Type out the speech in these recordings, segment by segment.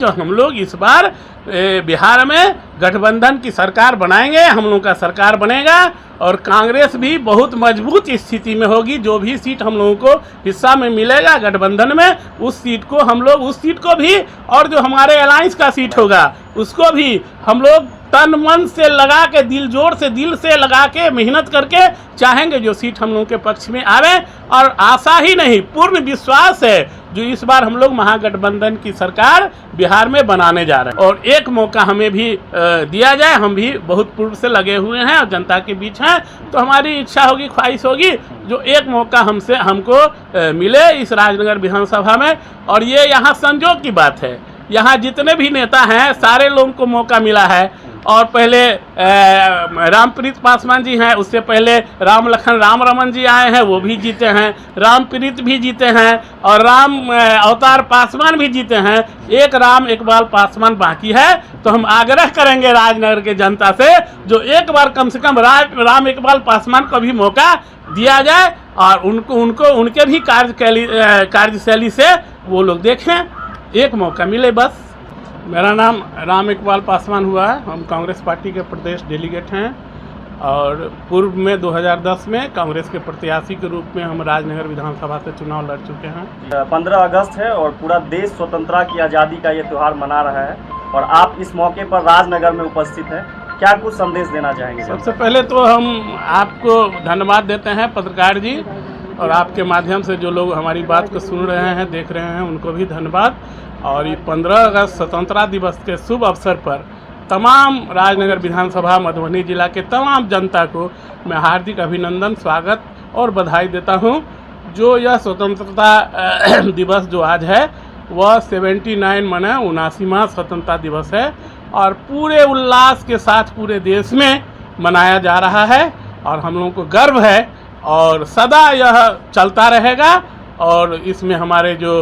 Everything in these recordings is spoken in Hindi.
तो हम लोग इस बार बिहार में गठबंधन की सरकार बनाएंगे, हम लोगों का सरकार बनेगा और कांग्रेस भी बहुत मजबूत स्थिति में होगी। जो भी सीट हम लोगों को हिस्सा में मिलेगा गठबंधन में, उस सीट को भी और जो हमारे अलायंस का सीट होगा उसको भी हम लोग तन मन से लगा के दिल से लगा के मेहनत करके चाहेंगे जो सीट हम लोगों के पक्ष में आवे। और आशा ही नहीं, पूर्ण विश्वास है जो इस बार हम लोग महागठबंधन की सरकार बिहार में बनाने जा रहे हैं। और एक मौका हमें भी दिया जाए, हम भी बहुत पूर्व से लगे हुए हैं और जनता के बीच हैं, तो हमारी इच्छा होगी, ख्वाहिश होगी जो एक मौका हमको मिले इस राजनगर विधानसभा में। और ये यहाँ संजोग की बात है, यहाँ जितने भी नेता हैं सारे लोगों को मौका मिला है। और पहले रामप्रीत पासवान जी हैं, उससे पहले राम रमन जी आए हैं, वो भी जीते हैं, रामप्रीत भी जीते हैं और राम अवतार पासवान भी जीते हैं। एक राम इकबाल पासवान बाकी है। तो हम आग्रह करेंगे राजनगर के जनता से जो एक बार कम से कम राम इकबाल पासवान को भी मौका दिया जाए और उनके भी कार्यशैली से वो लोग देखें, एक मौका मिले बस। मेरा नाम राम इकबाल पासवान हुआ है, हम कांग्रेस पार्टी के प्रदेश डेलीगेट हैं और पूर्व में 2010 में कांग्रेस के प्रत्याशी के रूप में हम राजनगर विधानसभा से चुनाव लड़ चुके हैं। 15 अगस्त है और पूरा देश स्वतंत्रता की आज़ादी का ये त्यौहार मना रहा है और आप इस मौके पर राजनगर में उपस्थित हैं, क्या कुछ संदेश देना चाहेंगे? सबसे पहले तो हम आपको धन्यवाद देते हैं पत्रकार जी, और आपके माध्यम से जो लोग हमारी बात को सुन रहे हैं, देख रहे हैं, उनको भी धन्यवाद। और ये 15 अगस्त स्वतंत्रता दिवस के शुभ अवसर पर तमाम राजनगर विधानसभा मधुबनी जिला के तमाम जनता को मैं हार्दिक अभिनंदन, स्वागत और बधाई देता हूं। जो यह स्वतंत्रता दिवस जो आज है वह 79वां स्वतंत्रता दिवस है और पूरे उल्लास के साथ पूरे देश में मनाया जा रहा है और हम लोगों को गर्व है और सदा यह चलता रहेगा। और इसमें हमारे जो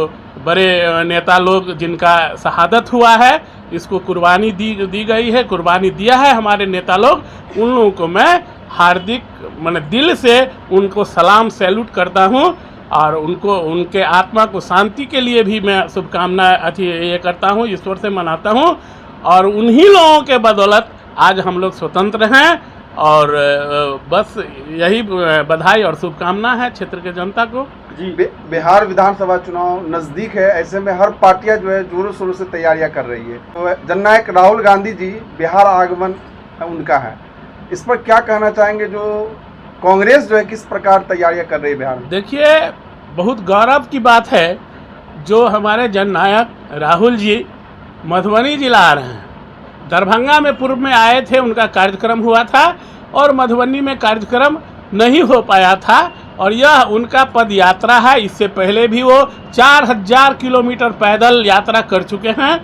बड़े नेता लोग जिनका शहादत हुआ है, इसको कुर्बानी दी गई है, कुर्बानी दिया है हमारे नेता लोग, उन लोगों को मैं हार्दिक दिल से उनको सलाम सैल्यूट करता हूं और उनके आत्मा को शांति के लिए भी मैं शुभकामना ये करता हूं, ईश्वर से मनाता हूं। और उन्हीं लोगों के बदौलत आज हम लोग स्वतंत्र हैं और बस यही बधाई और शुभकामना है क्षेत्र के जनता को। जी, बिहार विधानसभा चुनाव नज़दीक है, ऐसे में हर पार्टियां जो है जोरों शोरों से तैयारियां कर रही है। तो जननायक राहुल गांधी जी बिहार आगमन उनका है, इस पर क्या कहना चाहेंगे? जो कांग्रेस जो है किस प्रकार तैयारियां कर रही है बिहार में? देखिए, बहुत गौरव की बात है जो हमारे जननायक राहुल जी मधुबनी जिला आ रहे हैं। दरभंगा में पूर्व में आए थे, उनका कार्यक्रम हुआ था और मधुबनी में कार्यक्रम नहीं हो पाया था और यह उनका पद यात्रा है। इससे पहले भी वो 4000 किलोमीटर पैदल यात्रा कर चुके हैं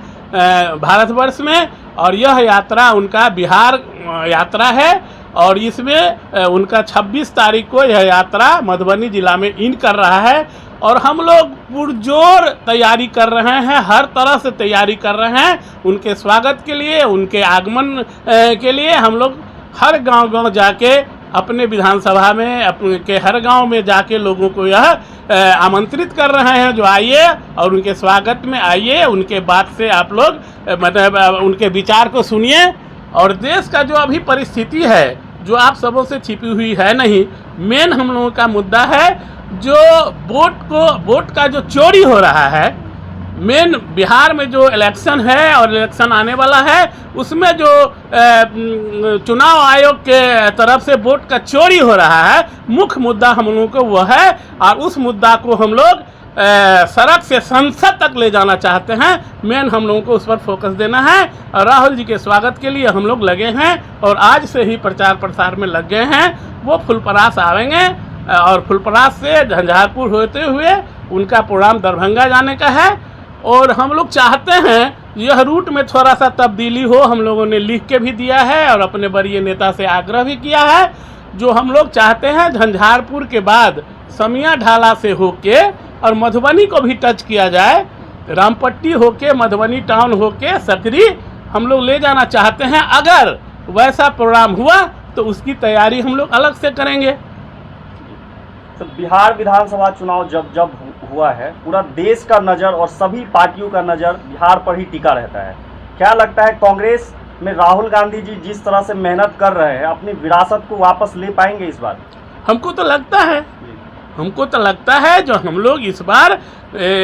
भारतवर्ष में और यह यात्रा उनका बिहार यात्रा है और इसमें उनका 26 तारीख को यह यात्रा मधुबनी जिला में इन कर रहा है और हम लोग पुरजोर तैयारी कर रहे हैं, हर तरह से तैयारी कर रहे हैं उनके स्वागत के लिए, उनके आगमन के लिए। हम लोग हर गांव जाके अपने विधानसभा में के हर गांव में जाके लोगों को यह आमंत्रित कर रहे हैं जो आइए और उनके स्वागत में आइए, उनके बात से आप लोग मतलब उनके विचार को सुनिए। और देश का जो अभी परिस्थिति है जो आप सबों से छिपी हुई है नहीं, मेन हम लोगों का मुद्दा है जो वोट का जो चोरी हो रहा है। मेन बिहार में जो इलेक्शन है और इलेक्शन आने वाला है उसमें जो चुनाव आयोग के तरफ से वोट का चोरी हो रहा है, मुख्य मुद्दा हम लोगों को वो है और उस मुद्दा को हम लोग सड़क से संसद तक ले जाना चाहते हैं। मेन हम लोगों को उस पर फोकस देना है और राहुल जी के स्वागत के लिए हम लोग लगे हैं और आज से ही प्रचार प्रसार में लग गए हैं। वो फुलपरास आवेंगे और फुलपरास से झंझारपुर होते हुए उनका प्रोग्राम दरभंगा जाने का है और हम लोग चाहते हैं यह रूट में थोड़ा सा तब्दीली हो। हम लोगों ने लिख के भी दिया है और अपने वरीय नेता से आग्रह भी किया है। जो हम लोग चाहते हैं झंझारपुर के बाद समिया ढाला से होके और मधुबनी को भी टच किया जाए, रामपट्टी होके मधुबनी टाउन होके सकरी हम लोग ले जाना चाहते हैं। अगर वैसा प्रोग्राम हुआ तो उसकी तैयारी हम लोग अलग से करेंगे। तो बिहार विधानसभा चुनाव जब हुआ है, पूरा देश का नज़र और सभी पार्टियों का नज़र बिहार पर ही टिका रहता है। क्या लगता है कांग्रेस में राहुल गांधी जी जिस तरह से मेहनत कर रहे हैं, अपनी विरासत को वापस ले पाएंगे इस बार? हमको तो लगता है जो हम लोग इस बार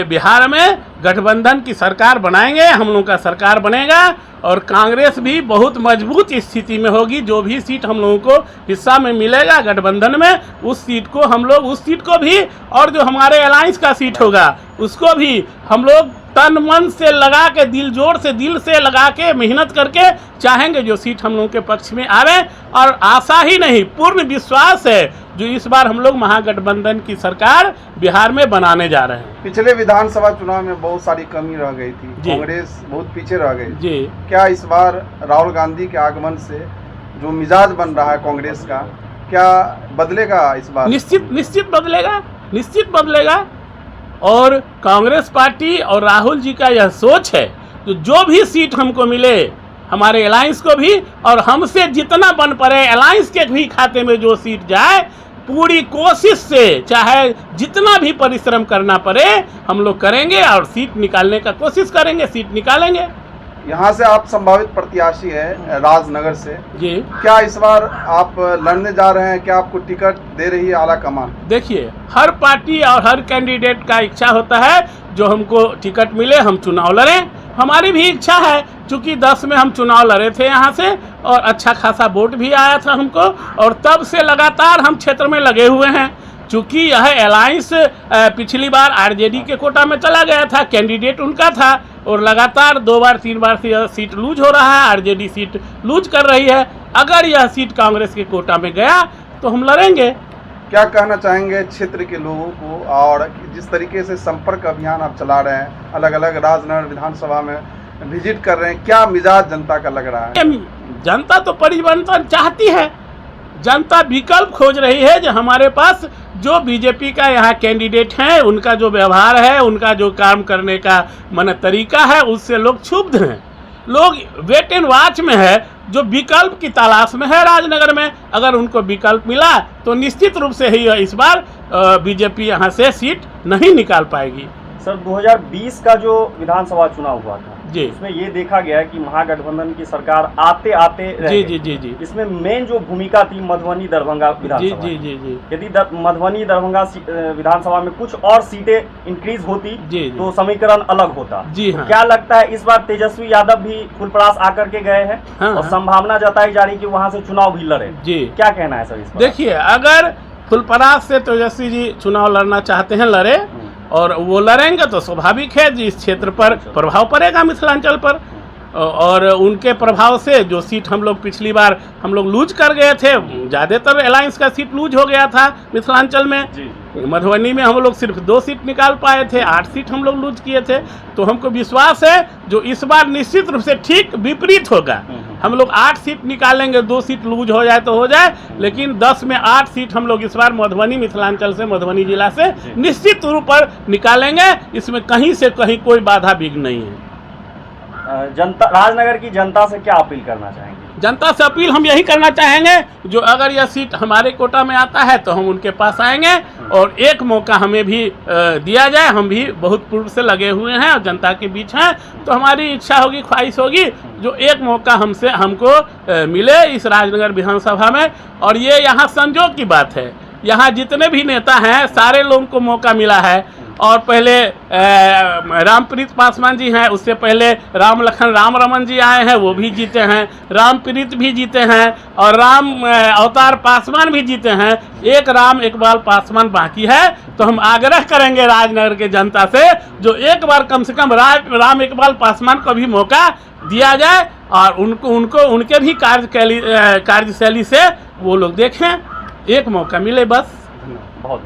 बिहार में गठबंधन की सरकार बनाएंगे, हम लोगों का सरकार बनेगा और कांग्रेस भी बहुत मजबूत स्थिति में होगी। जो भी सीट हम लोगों को हिस्सा में मिलेगा गठबंधन में, उस सीट को भी और जो हमारे अलायंस का सीट होगा उसको भी हम लोग तन मन से लगा के दिल से लगा के मेहनत करके चाहेंगे जो सीट हम लोगों के पक्ष में आवे। और आशा ही नहीं, पूर्ण विश्वास है जो इस बार हम लोग महागठबंधन की सरकार बिहार में बनाने जा रहे हैं। पिछले विधानसभा चुनाव में बहुत सारी कमी रह गई थी, कांग्रेस बहुत पीछे रह गई जी। क्या इस बार राहुल गांधी के आगमन से जो मिजाज बन रहा है कांग्रेस का, क्या बदलेगा इस बार? निश्चित बदलेगा। और कांग्रेस पार्टी और राहुल जी का यह सोच है जो भी सीट हमको मिले, हमारे अलायंस को भी और हमसे जितना बन पड़े अलायंस के भी खाते में जो सीट जाए, पूरी कोशिश से चाहे जितना भी परिश्रम करना पड़े हम लोग करेंगे और सीट निकालने का कोशिश करेंगे, सीट निकालेंगे। यहाँ से आप संभावित प्रत्याशी है राजनगर से जी। क्या इस बार आप लड़ने जा रहे हैं? क्या आपको टिकट दे रही है आला कमान? देखिए, हर पार्टी और हर कैंडिडेट का इच्छा होता है जो हमको टिकट मिले हम चुनाव लड़ें। हमारी भी इच्छा है, चूँकि 10 में हम चुनाव लड़े थे यहाँ से और अच्छा खासा वोट भी आया था हमको, और तब से लगातार हम क्षेत्र में लगे हुए हैं। चूँकि यह अलायंस पिछली बार आरजेडी के कोटा में चला गया था, कैंडिडेट उनका था, और लगातार 2 बार 3 बार से सीट लूज हो रहा है, आरजेडी सीट लूज कर रही है। अगर यह सीट कांग्रेस के कोटा में गया तो हम लड़ेंगे। क्या कहना चाहेंगे क्षेत्र के लोगों को, और जिस तरीके से संपर्क अभियान आप चला रहे हैं, अलग अलग राजनगर विधानसभा में विजिट कर रहे हैं, क्या मिजाज जनता का लग रहा है? जनता तो परिवर्तन चाहती है, जनता विकल्प खोज रही है। जो हमारे पास जो बीजेपी का यहाँ कैंडिडेट हैं, उनका जो व्यवहार है, उनका जो काम करने का तरीका है, उससे लोग क्षुब्ध हैं। लोग वेट एंड वॉच में है, जो विकल्प की तलाश में है राजनगर में। अगर उनको विकल्प मिला तो निश्चित रूप से ही इस बार बीजेपी यहाँ से सीट नहीं निकाल पाएगी। सर, 2020 का जो विधानसभा चुनाव हुआ था जी, इसमें ये देखा गया कि महागठबंधन की सरकार आते आते जी। इसमें मेन जो भूमिका थी मधुबनी दरभंगा विधानसभा। जी। यदि मधुबनी दरभंगा विधानसभा में कुछ और सीटें इंक्रीज होती तो समीकरण अलग होता। जी हाँ। क्या लगता है इस बार तेजस्वी यादव भी फुलपरास आकर के गए हैं? हाँ, और संभावना जताई जा रही कि वहाँ से चुनाव भी लड़े जी। क्या कहना है सर इस पर? देखिए, अगर फुलपरास से तेजस्वी जी चुनाव लड़ना चाहते हैं लड़े, और वो लड़ेंगे तो स्वाभाविक है जी इस क्षेत्र पर प्रभाव पड़ेगा, मिथिलांचल पर। और उनके प्रभाव से जो सीट हम लोग पिछली बार हम लोग लूज कर गए थे, ज़्यादातर अलायंस का सीट लूज हो गया था मिथिलांचल में। मधुबनी में हम लोग सिर्फ 2 सीट निकाल पाए थे, 8 सीट हम लोग लूज किए थे। तो हमको विश्वास है जो इस बार निश्चित रूप से ठीक विपरीत होगा। हम लोग 8 सीट निकालेंगे, 2 सीट लूज हो जाए तो हो जाए, लेकिन 10 में 8 सीट हम लोग इस बार मधुबनी मिथिलांचल से, मधुबनी जिला से निश्चित रूप पर निकालेंगे। इसमें कहीं से कहीं कोई बाधा विघ्न नहीं है। जनता, राजनगर की जनता से क्या अपील करना चाहेंगे? जनता से अपील हम यही करना चाहेंगे, जो अगर यह सीट हमारे कोटा में आता है तो हम उनके पास आएंगे और एक मौका हमें भी दिया जाए। हम भी बहुत पूर्व से लगे हुए हैं और जनता के बीच हैं, तो हमारी इच्छा होगी, ख्वाहिश होगी जो एक मौका हमको मिले इस राजनगर विधानसभा में। और ये यहाँ संजोग की बात है, यहाँ जितने भी नेता हैं सारे लोगों को मौका मिला है। और पहले रामप्रीत पासवान जी हैं, उससे पहले राम रमन जी आए हैं, वो भी जीते हैं। रामप्रीत भी जीते हैं और राम अवतार पासवान भी जीते हैं। एक राम इकबाल पासवान बाकी है। तो हम आग्रह करेंगे राजनगर के जनता से जो एक बार कम से कम राम इकबाल पासवान को भी मौका दिया जाए और उनके भी कार्यशैली से वो लोग देखें, एक मौका मिले बस। बहुत